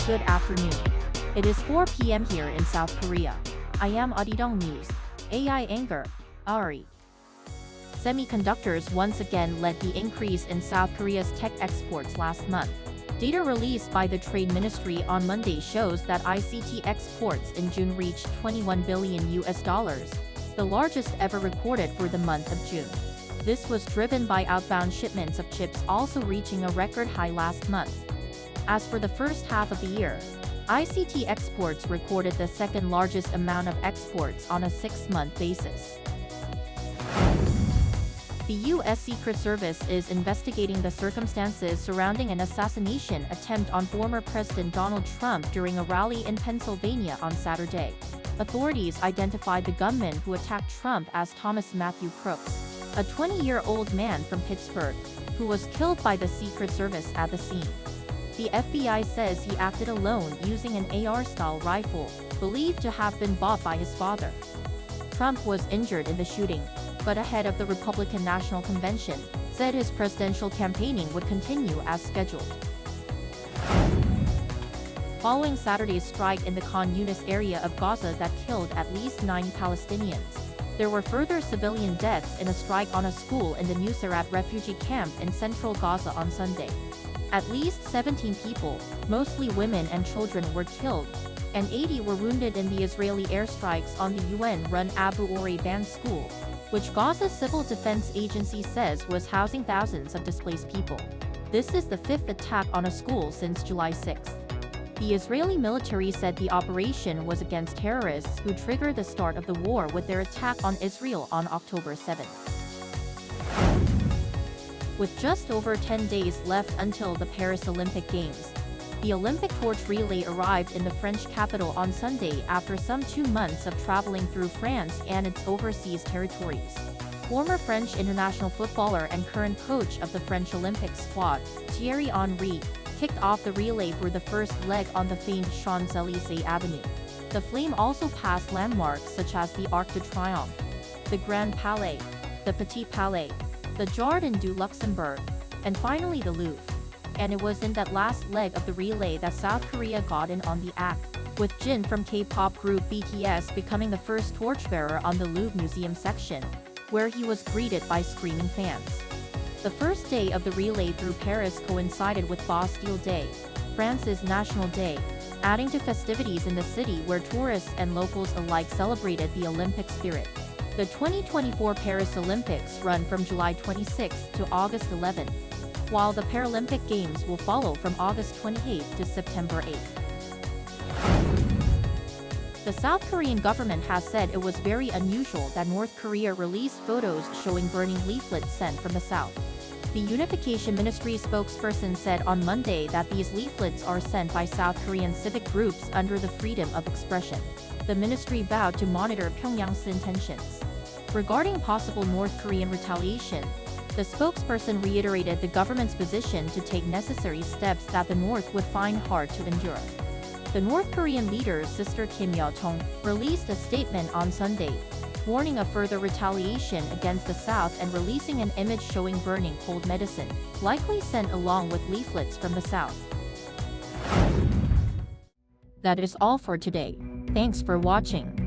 Good afternoon. It is 4 p.m. here in South Korea. I am Arirang News. AI anchor, Ari. Semiconductors once again led the increase in South Korea's tech exports last month. Data released by the Trade Ministry on Monday shows that ICT exports in June reached $21 billion, the largest ever recorded for the month of June. This was driven by outbound shipments of chips also reaching a record high last month. As for the first half of the year, ICT exports recorded the second largest amount of exports on a 6-month basis. The U.S. Secret Service is investigating the circumstances surrounding an assassination attempt on former President Donald Trump during a rally in Pennsylvania on Saturday. Authorities identified the gunman who attacked Trump as Thomas Matthew Crooks, a 20-year-old man from Pittsburgh, who was killed by the Secret Service at the scene. The FBI says he acted alone using an AR-style rifle, believed to have been bought by his father. Trump was injured in the shooting, but ahead of the Republican National Convention, said his presidential campaigning would continue as scheduled. Following Saturday's strike in the Khan Yunis area of Gaza that killed at least 9 Palestinians, there were further civilian deaths in a strike on a school in the Nuseirat refugee camp in central Gaza on Sunday. At least 17 people, mostly women and children, were killed, and 80 were wounded in the Israeli airstrikes on the UN-run Abu Ghraib school, which Gaza Civil Defence agency says was housing thousands of displaced people. This is the 5th attack on a school since July 6. The Israeli military said the operation was against terrorists who triggered the start of the war with their attack on Israel on October 7. With just over 10 days left until the Paris Olympic Games, the Olympic torch relay arrived in the French capital on Sunday after some 2 months of traveling through France and its overseas territories. Former French international footballer and current coach of the French Olympic squad, Thierry Henry, kicked off the relay for the first leg on the famed Champs-Élysées Avenue. The flame also passed landmarks such as the Arc de Triomphe, the Grand Palais, the Petit Palais, the Jardin du Luxembourg, and finally the Louvre. And it was in that last leg of the relay that South Korea got in on the act, with Jin from K-pop group BTS becoming the first torchbearer on the Louvre Museum section, where he was greeted by screaming fans. The first day of the relay through Paris coincided with Bastille Day, France's national day, adding to festivities in the city where tourists and locals alike celebrated the Olympic spirit. The 2024 Paris Olympics run from July 26 to August 11, while the Paralympic Games will follow from August 28 to September 8. The South Korean government has said it was very unusual that North Korea released photos showing burning leaflets sent from the South. The Unification Ministry spokesperson said on Monday that these leaflets are sent by South Korean civic groups under the freedom of expression. The ministry vowed to monitor Pyongyang's intentions. Regarding possible North Korean retaliation, the spokesperson reiterated the government's position to take necessary steps that the North would find hard to endure. The North Korean leader's sister Kim Yo-tong released a statement on Sunday, warning of further retaliation against the South and releasing an image showing burning cold medicine, likely sent along with leaflets from the South. That is all for today. Thanks for watching.